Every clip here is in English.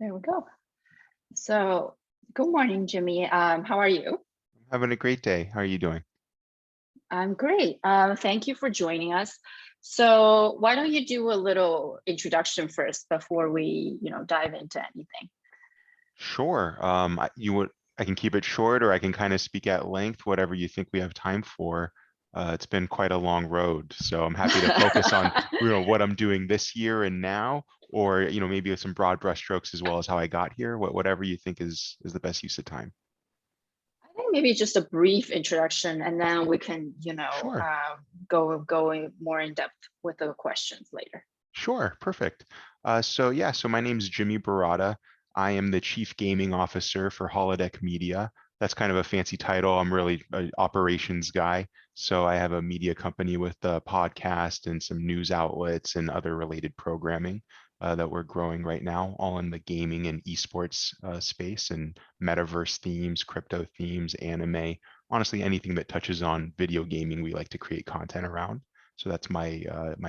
There we go. So, good morning, Jimmy. How are you? Having a great day. How are you doing? I'm great. Thank you for joining us. So, why don't you do a little introduction first before we, dive into anything? Sure. I can keep it short, or I can kind of speak at length, whatever you think we have time for. It's been quite a long road, so I'm happy to focus on, what I'm doing this year and now, or maybe with some broad brushstrokes as well as how I got here. Whatever you think is the best use of time. I think maybe just a brief introduction, and then we can, Sure. go more in depth with the questions later. Sure, perfect. So my name's Jimmy Baratta. I am the Chief Gaming Officer for Holodeck Media. That's kind of a fancy title. I'm really an operations guy. So I have a media company with a podcast and some news outlets and other related programming that we're growing right now, all in the gaming and esports space and metaverse themes, crypto themes, anime, honestly, anything that touches on video gaming, we like to create content around. So that's my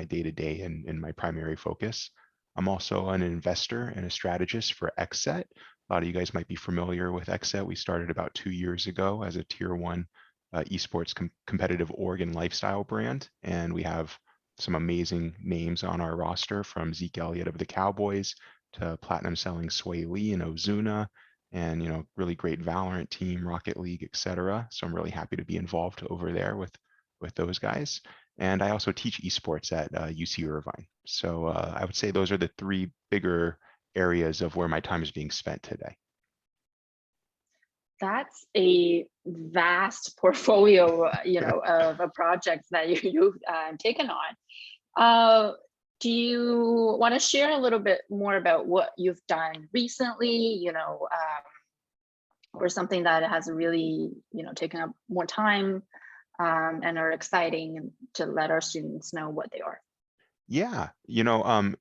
day-to-day and my primary focus. I'm also an investor and a strategist for XSET. A lot of you guys might be familiar with XSET. We started about 2 years ago as a tier one esports competitive org and lifestyle brand, and we have some amazing names on our roster, from Zeke Elliott of the Cowboys to platinum selling Sway Lee and Ozuna, and really great Valorant team, Rocket League, etc. So I'm really happy to be involved over there with those guys. And I also teach esports at UC Irvine. So I would say those are the three bigger areas of where my time is being spent today. That's a vast portfolio, of projects that you've taken on. Uh, do you want to share a little bit more about what you've done recently, or something that has really, taken up more time, and are exciting to let our students know what they are? Yeah,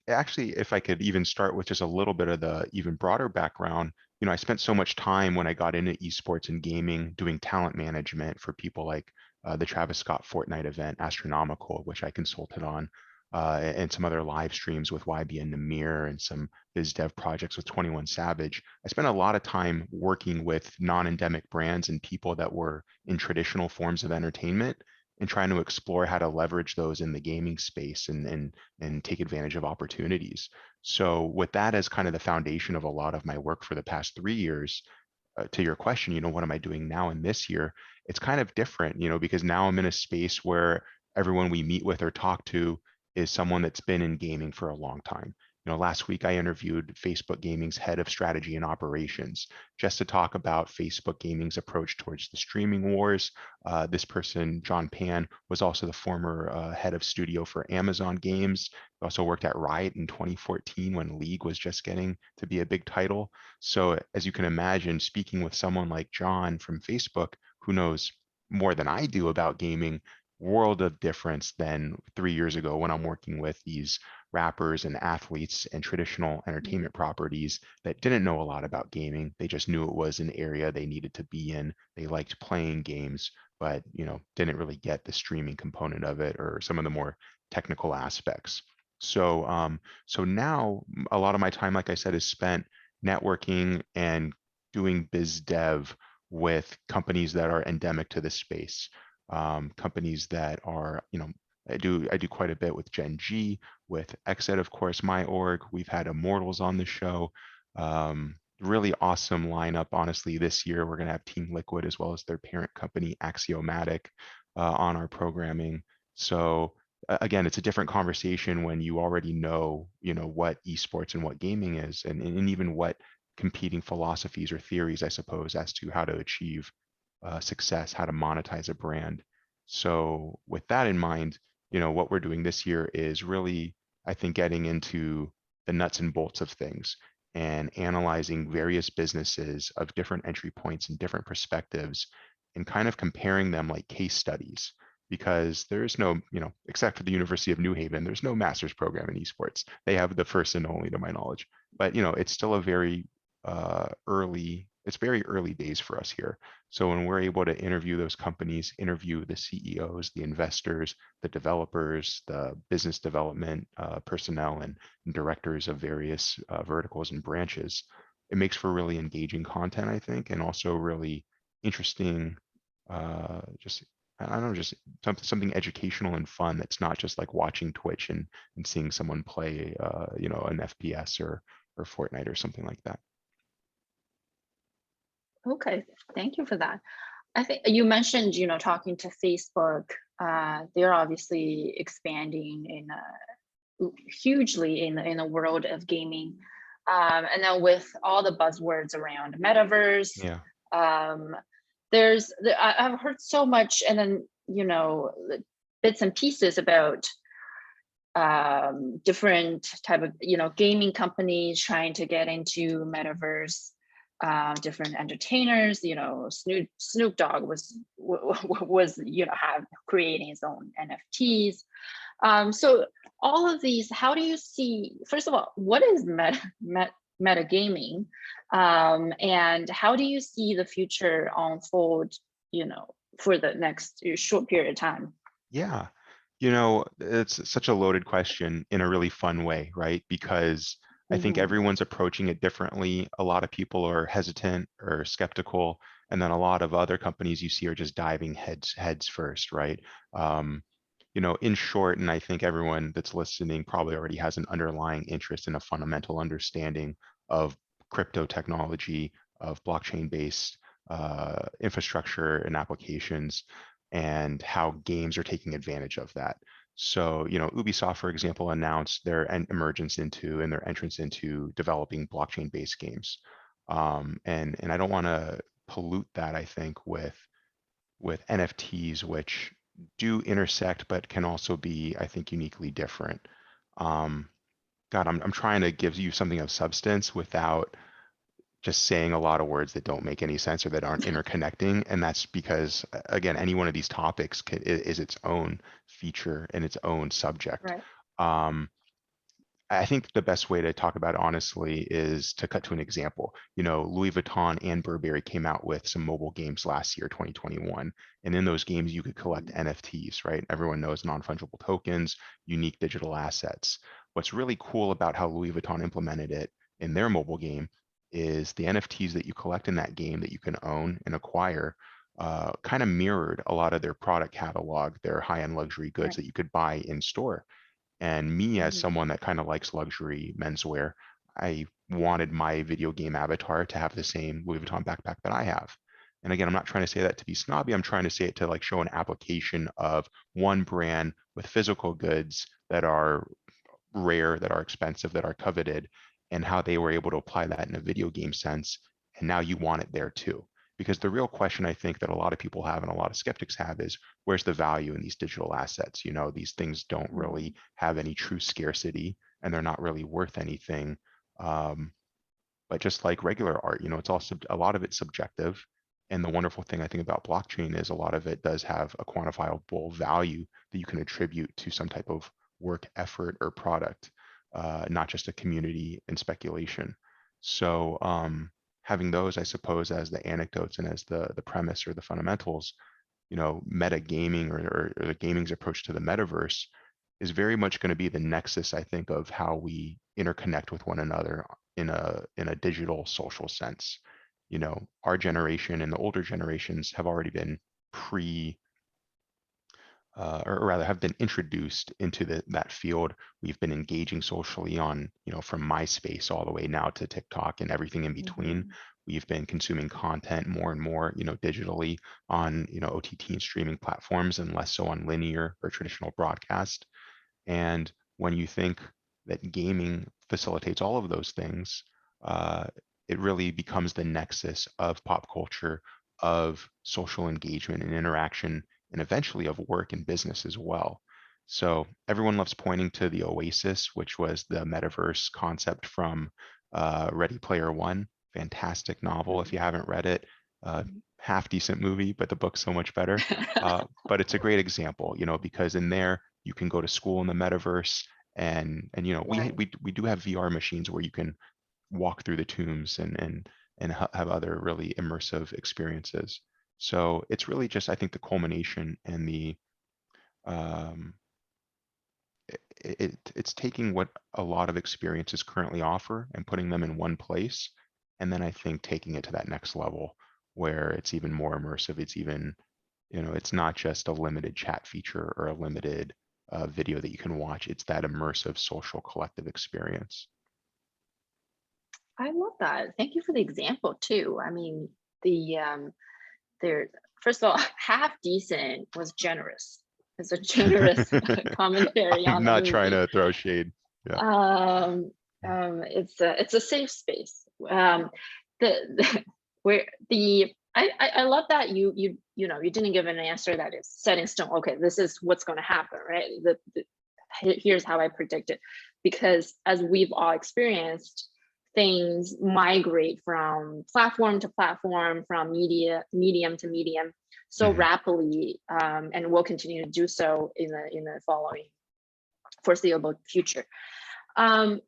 actually, if I could even start with just a little bit of the even broader background, I spent so much time when I got into esports and gaming doing talent management for people like the Travis Scott Fortnite event, Astronomical, which I consulted on, and some other live streams with YB and Namir and some biz dev projects with 21 Savage. I spent a lot of time working with non-endemic brands and people that were in traditional forms of entertainment and trying to explore how to leverage those in the gaming space and take advantage of opportunities. So with that as kind of the foundation of a lot of my work for the past 3 years, to your question, what am I doing now in this year? It's kind of different, because now I'm in a space where everyone we meet with or talk to is someone that's been in gaming for a long time. Last week I interviewed Facebook Gaming's head of strategy and operations just to talk about Facebook Gaming's approach towards the streaming wars. This person, John Pan, was also the former head of studio for Amazon Games. He also worked at Riot in 2014 when League was just getting to be a big title. So as you can imagine, speaking with someone like John from Facebook, who knows more than I do about gaming, world of difference than 3 years ago when I'm working with these rappers and athletes and traditional entertainment properties that didn't know a lot about gaming. They just knew it was an area they needed to be in. They liked playing games, but didn't really get the streaming component of it or some of the more technical aspects. So now a lot of my time, like I said, is spent networking and doing biz dev with companies that are endemic to this space. Companies that are, I do quite a bit with Gen G, with XED, of course, my org. We've had Immortals on the show. Really awesome lineup, honestly. This year, we're going to have Team Liquid as well as their parent company, Axiomatic, on our programming. So again, it's a different conversation when you already know, what esports and what gaming is, and even what competing philosophies or theories, I suppose, as to how to achieve success, how to monetize a brand. So with that in mind, what we're doing this year is really, I think, getting into the nuts and bolts of things and analyzing various businesses of different entry points and different perspectives and kind of comparing them like case studies, because there's no, except for the University of New Haven, there's no master's program in esports. They have the first and only, to my knowledge. But it's still a very early it's very early days for us here. So when we're able to interview those companies, interview the CEOs, the investors, the developers, the business development personnel, and directors of various verticals and branches, it makes for really engaging content, I think, and also really interesting, just I don't know, just something educational and fun that's not just like watching Twitch and seeing someone play, an FPS or Fortnite or something like that. Okay, thank you for that. I think you mentioned, talking to Facebook. They're obviously expanding hugely in the world of gaming, and then with all the buzzwords around metaverse, Yeah. um, I've heard so much, and then bits and pieces about different type of gaming companies trying to get into metaverse, different entertainers. Snoop Dogg was have creating his own NFTs. So all of these, how do you see, first of all, what is metagaming, and how do you see the future unfold, for the next short period of time? Yeah. It's such a loaded question in a really fun way, right? Because I think Mhm. everyone's approaching it differently. A lot of people are hesitant or skeptical, and then a lot of other companies you see are just diving heads first, right? Um, in short, and I think everyone that's listening probably already has an underlying interest in a fundamental understanding of crypto technology, of blockchain-based infrastructure and applications, and how games are taking advantage of that. So, Ubisoft, for example, announced their emergence into and their entrance into developing blockchain-based games. And I don't want to pollute that, I think, with NFTs, which do intersect, but can also be, I think, uniquely different. Um, God, I'm trying to give you something of substance without just saying a lot of words that don't make any sense or that aren't interconnecting. And that's because, again, any one of these topics is its own feature and its own subject. Right. Um, I think the best way to talk about it honestly is to cut to an example. Louis Vuitton and Burberry came out with some mobile games last year, 2021. And in those games, you could collect NFTs, right? Everyone knows non-fungible tokens, unique digital assets. What's really cool about how Louis Vuitton implemented it in their mobile game is the NFTs that you collect in that game that you can own and acquire kind of mirrored a lot of their product catalog, their high-end luxury goods Right. that you could buy in store. And me, as Mhm. someone that kind of likes luxury menswear, I wanted my video game avatar to have the same Louis Vuitton backpack that I have. And again, I'm not trying to say that to be snobby. I'm trying to say it to like show an application of one brand with physical goods that are rare, that are expensive, that are coveted, and how they were able to apply that in a video game sense. And now you want it there too. Because the real question I think that a lot of people have and a lot of skeptics have is where's the value in these digital assets? These things don't really Mhm. have any true scarcity and they're not really worth anything. Um, but just like regular art, it's also a lot of it's subjective. And the wonderful thing I think about blockchain is a lot of it does have a quantifiable value that you can attribute to some type of work, effort, or product, not just a community and speculation. So having those, I suppose, as the anecdotes and as the premise or the fundamentals, meta gaming or the gaming's approach to the metaverse is very much going to be the nexus, I think, of how we interconnect with one another in a digital social sense. Our generation and the older generations have already been or rather have been introduced into that field. We've been engaging socially on, from MySpace all the way now to TikTok and everything in between. Mhm. We've been consuming content more and more, digitally on, OTT and streaming platforms and less so on linear or traditional broadcast. And when you think that gaming facilitates all of those things, uh, it really becomes the nexus of pop culture, of social engagement and interaction, and eventually of work and business as well. So everyone loves pointing to the Oasis, which was the metaverse concept from Ready Player One. Fantastic novel. If Mhm. you haven't read it, half decent movie, but the book's so much better. But it's a great example, because in there you can go to school in the metaverse, and we Right. we we do have VR machines where you can walk through the tombs and and have other really immersive experiences. So it's really just, I think, the culmination and the um, it's taking what a lot of experiences currently offer and putting them in one place, and then I think taking it to that next level where it's even more immersive. It's even, it's not just a limited chat feature or a limited video that you can watch. It's that immersive social collective experience. I love that. Thank you for the example too. I mean, the there first of all, half decent was generous. It's a generous commentary I'm on the not trying movie. to throw shade. Yeah. It's a safe space. The where the I love that you didn't give an answer that is set in stone. Okay, this is what's going to happen, right? Here's how I predict it, because as we've all experienced, things migrate from platform to platform, from medium to medium, so Mhm. rapidly, and will continue to do so in the following foreseeable future. And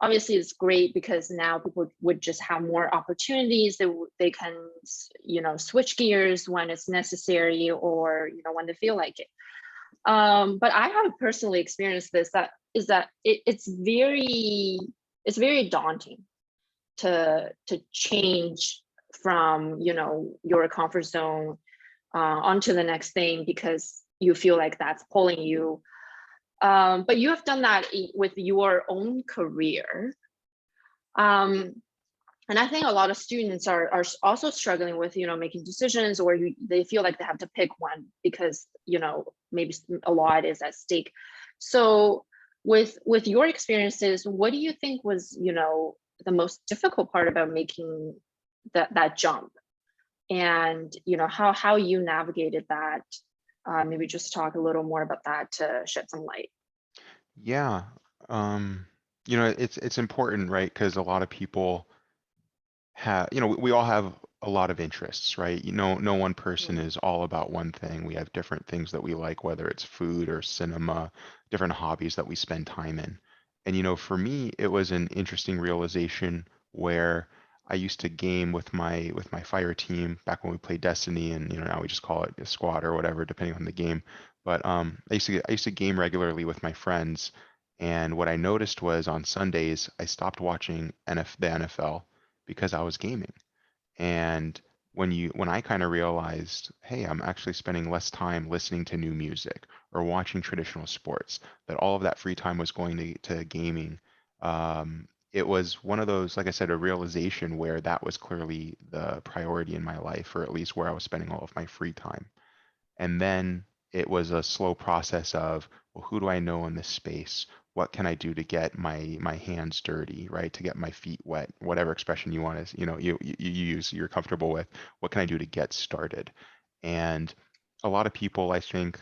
obviously it's great because now people would just have more opportunities. They can switch gears when it's necessary, or when they feel like it. But I have personally experienced this, that it's very daunting to change from your comfort zone onto the next thing, because you feel like that's pulling you. But you have done that with your own career. Um, and I think a lot of students are also struggling with making decisions, or they feel like they have to pick one because maybe a lot is at stake. So with your experiences, what do you think was the most difficult part about making that jump, and how you navigated that? Maybe just talk a little more about that to shed some light. Yeah. Um, it's important, right? Because a lot of people have, we all have a lot of interests, right? No one person Mhm. is all about one thing. We have different things that we like, whether it's food or cinema, different hobbies that we spend time in. And for me, it was an interesting realization where I used to game with my fire team back when we played Destiny, and now we just call it a squad or whatever, depending on the game. But I used to game regularly with my friends, and what I noticed was on Sundays I stopped watching the NFL because I was gaming. And when I kind of realized, hey, I'm actually spending less time listening to new music or watching traditional sports, that all of that free time was going to gaming. It was one of those, like I said, a realization where that was clearly the priority in my life, or at least where I was spending all of my free time. And then it was a slow process of, well, who do I know in this space? What can I do to get my hands dirty, right? To get my feet wet, whatever expression you want to, you use, you're comfortable with. What can I do to get started? And a lot of people, I think,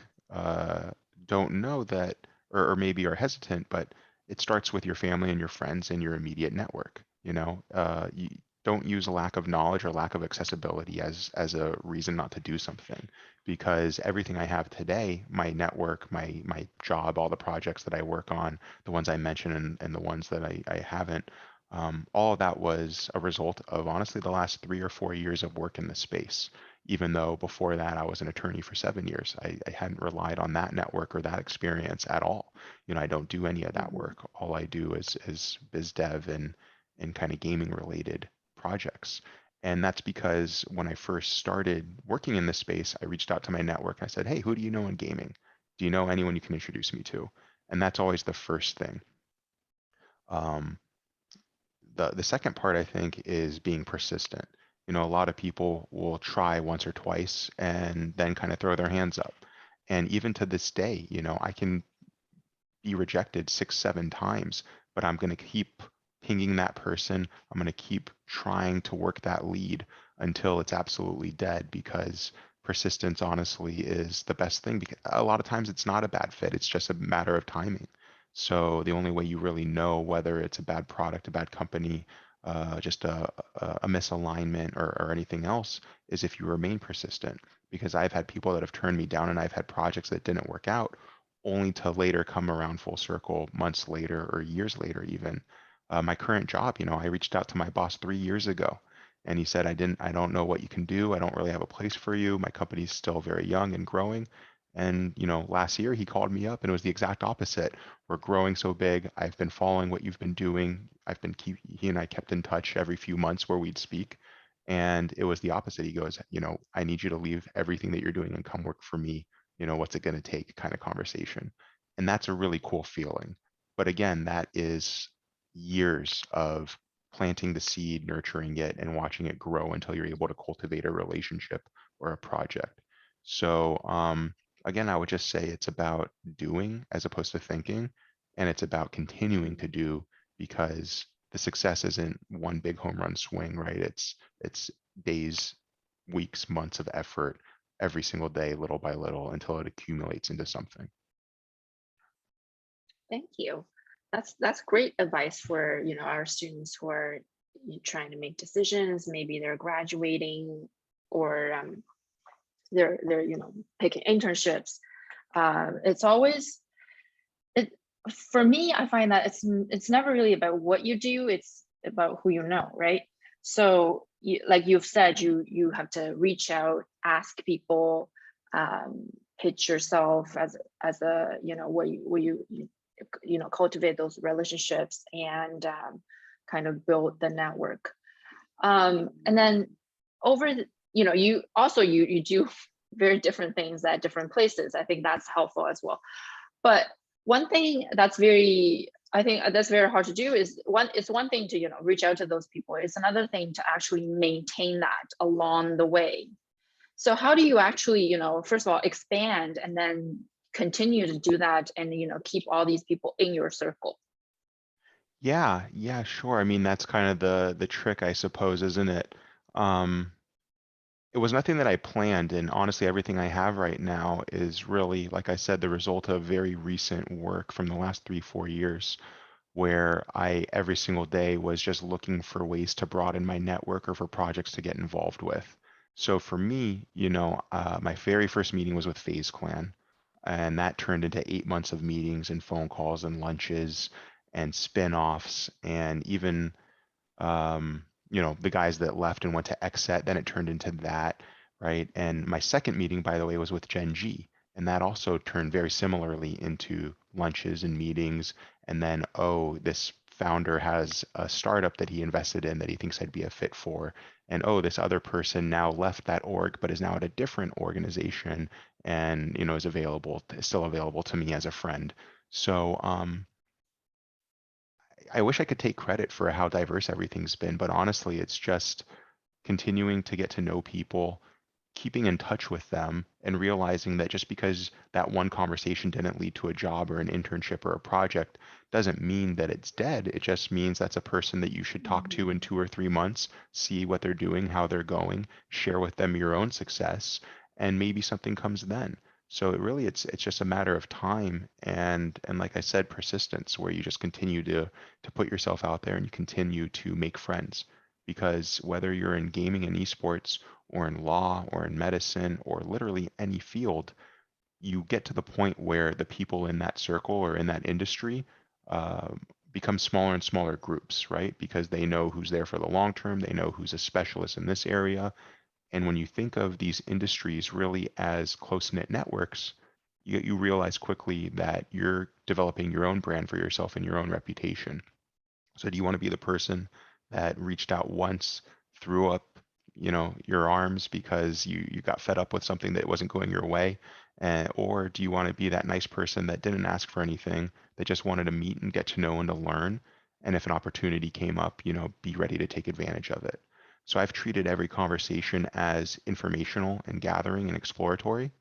don't know that, or maybe are hesitant, but it starts with your family and your friends and your immediate network. You don't use a lack of knowledge or lack of accessibility as a reason not to do something, because everything I have today, my network, my job, all the projects that I work on, the ones I mentioned and the ones that I haven't, all of that was a result of honestly the last 3 or 4 years of work in this space. Even though before that I was an attorney for 7 years, I hadn't relied on that network or that experience at all. I don't do any of that Mhm. work. All I do is biz dev and kind of gaming related projects. And that's because when I first started working in this space, I reached out to my network. I said, hey, who do you know in gaming? Do you know anyone you can introduce me to? And that's always the first thing. Um, the second part, I think, is being persistent. A lot of people will try once or twice and then kind of throw their hands up. And even to this day, I can be rejected 6, 7 times, but I'm going to keep pinging that person. I'm going to keep trying to work that lead until it's absolutely dead, because persistence honestly is the best thing, because a lot of times it's not a bad fit. It's just a matter of timing. So the only way you really know whether it's a bad product, a bad company, just a misalignment or anything else is if you remain persistent. Because I've had people that have turned me down, and I've had projects that didn't work out only to later come around full circle months later or years later even. My current job, I reached out to my boss 3 years ago, And he said, I don't know what you can do. I don't really have a place for you. My company's still very young and growing. And, last year he called me up and it was the exact opposite. We're growing so big. I've been following what you've been doing. He and I kept in touch every few months where we'd speak. And it was the opposite. He goes, I need you to leave everything that you're doing and come work for me. What's it going to take kind of conversation. And that's a really cool feeling. But again, that is years of planting the seed, nurturing it, and watching it grow until you're able to cultivate a relationship or a project. So again, I would just say it's about doing as opposed to thinking, and it's about continuing to do because the success isn't one big home run swing, right? It's days, weeks, months of effort every single day, little by little, until it accumulates into something. Thank you. That's great advice for, our students who are trying to make decisions. Maybe they're graduating, or they're picking internships. It's always it for me. I find that it's never really about what you do. It's about who you know, right? So like you've said, you have to reach out, ask people, pitch yourself as a where cultivate those relationships and kind of build the network. And then over you also you do very different things at different places. I think that's helpful as well. But one thing I think that's very hard to do is it's one thing to reach out to those people. It's another thing to actually maintain that along the way. So how do you actually, first of all, expand and then continue to do that and, keep all these people in your circle? Yeah, sure. I mean, that's kind of the trick, I suppose, isn't it? Um, it was nothing that I planned, and honestly, everything I have right now is really, like I said, the result of very recent work from the last 3, 4 years, where I every single day was just looking for ways to broaden my network or for projects to get involved with. So for me, my very first meeting was with FaZe Clan, and that turned into 8 months of meetings and phone calls and lunches and spin-offs and even the guys that left and went to XSET, then it turned into that, right? And my second meeting, by the way, was with Gen G, and that also turned very similarly into lunches and meetings. And then, oh, this founder has a startup that he invested in that he thinks I'd be a fit for. And oh, this other person now left that org, but is now at a different organization and, is still available to me as a friend. So, I wish I could take credit for how diverse everything's been, but honestly, it's just continuing to get to know people, keeping in touch with them, and realizing that just because that one conversation didn't lead to a job or an internship or a project doesn't mean that it's dead. It just means that's a person that you should talk to in 2 or 3 months, see what they're doing, how they're going, share with them your own success, and maybe something comes then. So it's just a matter of time and like I said, persistence, where you just continue to put yourself out there and you continue to make friends. Because whether you're in gaming and esports or in law or in medicine or literally any field, you get to the point where the people in that circle or in that industry uh, become smaller and smaller groups, right? Because they know who's there for the long term, they know who's a specialist in this area. And when you think of these industries really as close-knit networks, you realize quickly that you're developing your own brand for yourself and your own reputation. So do you want to be the person that reached out once, threw up, your arms because you got fed up with something that wasn't going your way? Or do you want to be that nice person that didn't ask for anything, that just wanted to meet and get to know and to learn? And if an opportunity came up, be ready to take advantage of it. So I've treated every conversation as informational and gathering and exploratory.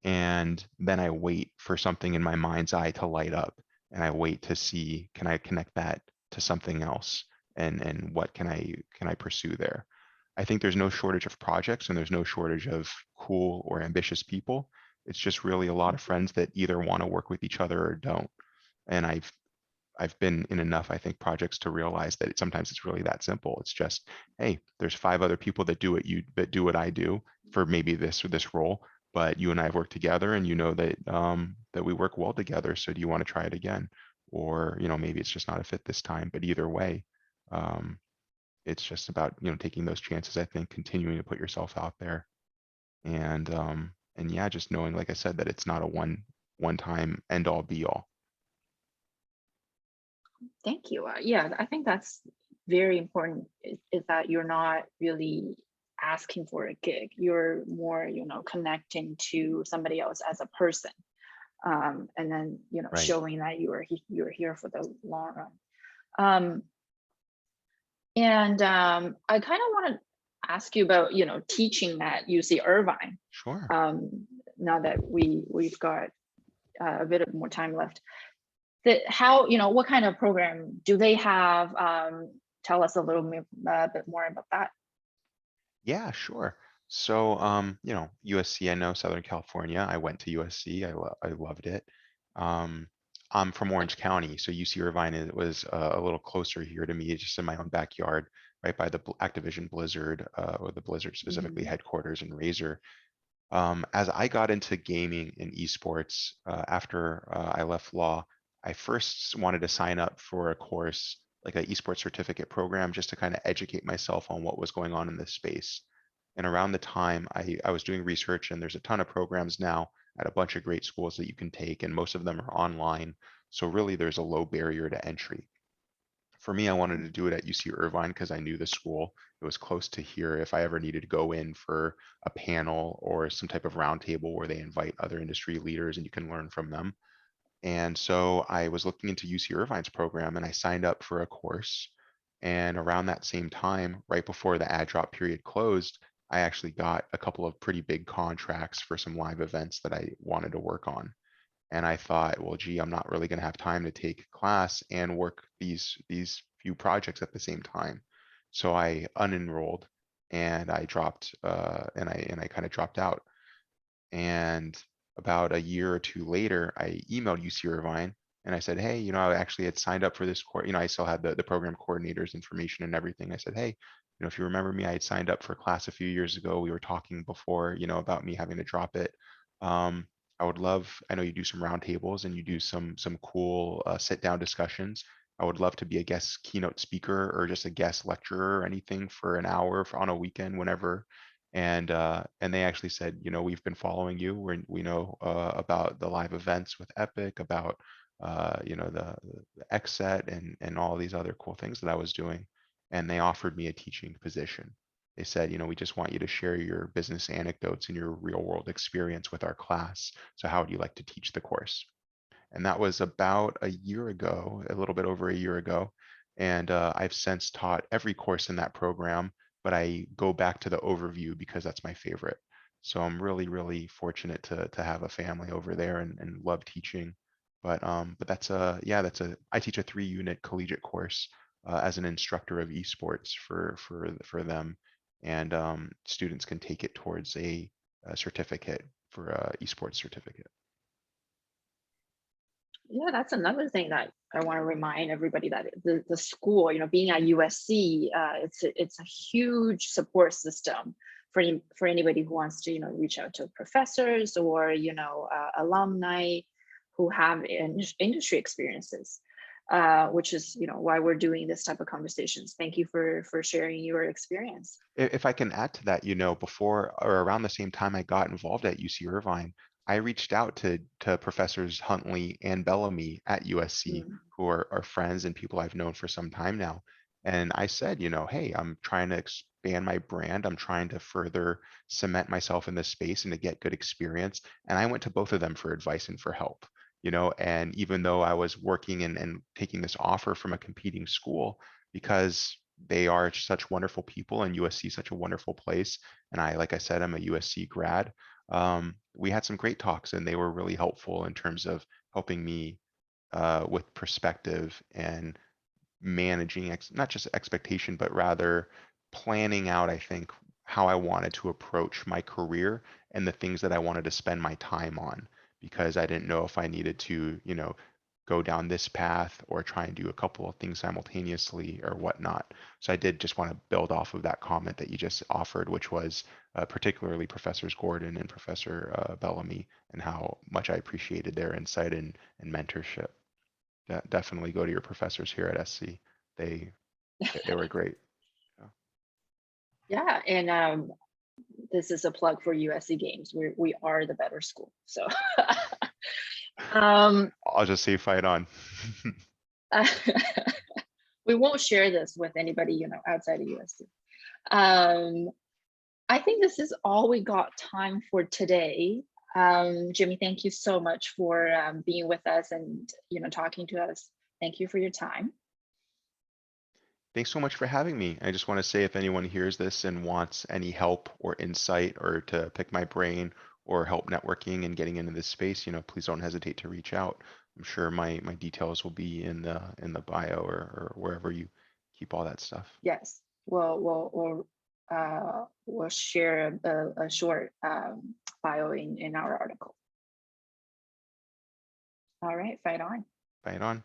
And then I wait for something in my mind's eye to light up. And I wait to see, can I connect that to something else? And what can I pursue there? I think there's no shortage of projects and there's no shortage of cool or ambitious people. It's just really a lot of friends that either want to work with each other or don't. And I've been in enough, I think, projects to realize that sometimes it's really that simple. It's just, hey, there's 5 other people that do what I do for maybe this role, but you and I have worked together, and you know that we work well together. So do you want to try it again? Or maybe it's just not a fit this time. But either way, um, it's just about, taking those chances, I think, continuing to put yourself out there. And yeah, just knowing, like I said, that it's not a one time end all be all. Thank you. Yeah, I think that's very important is that you're not really asking for a gig. You're more, connecting to somebody else as a person. And then, Right. showing that you're here for the long run. Um, and I kind of want to ask you about, teaching at UC Irvine. Sure. Um, now that we've got a bit of more time left, that how, what kind of program do they have? Tell us a little bit more about that. Yeah, sure. So, USC, I know Southern California. I went to USC. I loved it. Um, I'm from Orange County, so UC Irvine was a little closer here to me, just in my own backyard, right by the Activision Blizzard, or the Blizzard specifically Mhm. headquarters in Razor. As I got into gaming and esports after I left law, I first wanted to sign up for a course, like an esports certificate program, just to kind of educate myself on what was going on in this space. And around the time I was doing research, and there's a ton of programs now at a bunch of great schools that you can take, and most of them are online. So really, there's a low barrier to entry. For me, I wanted to do it at UC Irvine because I knew the school. It was close to here. If I ever needed to go in for a panel or some type of roundtable where they invite other industry leaders and you can learn from them. And so I was looking into UC Irvine's program and I signed up for a course. And around that same time, right before the ad drop period closed, I actually got a couple of pretty big contracts for some live events that I wanted to work on. And I thought, well, gee, I'm not really going to have time to take class and work these few projects at the same time. So I unenrolled and I dropped and I kind of dropped out. And about a year or two later, I emailed UC Irvine and I said, hey, I actually had signed up for this course. I still had the program coordinator's information and everything. I said, hey, if you remember me, I had signed up for a class a few years ago. We were talking before, about me having to drop it. Um, I would love, I know you do some roundtables and you do some cool sit down discussions. I would love to be a guest keynote speaker or just a guest lecturer or anything for an hour on a weekend, whenever. And they actually said, we've been following you. We know about the live events with Epic, about the XSET and all these other cool things that I was doing. And they offered me a teaching position. They said, we just want you to share your business anecdotes and your real world experience with our class. So how would you like to teach the course? And that was about a year ago, a little bit over a year ago. And I've since taught every course in that program, but I go back to the overview because that's my favorite. So I'm really, really fortunate to have a family over there and love teaching. But I teach a 3-unit collegiate course as an instructor of esports for them, and students can take it towards a certificate for a esports certificate. Yeah, that's another thing that I want to remind everybody that the school, being at USC, it's a huge support system for anybody who wants to, reach out to professors or, alumni who have industry experiences, which is, why we're doing this type of conversations. Thank you for sharing your experience. If I can add to that, before or around the same time I got involved at UC Irvine, I reached out to professors Huntley and Bellamy at USC, Mm. who are friends and people I've known for some time now. And I said, hey, I'm trying to expand my brand. I'm trying to further cement myself in this space and to get good experience. And I went to both of them for advice and for help. And even though I was working and taking this offer from a competing school, because they are such wonderful people and USC such a wonderful place. And like I said, I'm a USC grad. We had some great talks and they were really helpful in terms of helping me with perspective and managing not just expectation, but rather planning out, I think, how I wanted to approach my career and the things that I wanted to spend my time on, because I didn't know if I needed to, go down this path or try and do a couple of things simultaneously or whatnot. So I did just want to build off of that comment that you just offered, which was particularly Professors Gordon and Professor Bellamy, and how much I appreciated their insight and mentorship. Definitely go to your professors here at SC. They they were great. Yeah, and this is a plug for USC Games. We are the better school. So um, I'll just say fight on. we won't share this with anybody, outside of USC. Um, I think this is all we got time for today. Jimmy, thank you so much for being with us and talking to us. Thank you for your time. Thanks so much for having me. I just want to say if anyone hears this and wants any help or insight or to pick my brain or help networking and getting into this space, please don't hesitate to reach out. I'm sure my details will be in the bio or wherever you keep all that stuff. Yes, we'll share a short bio in our article. All right, fight on. Fight on.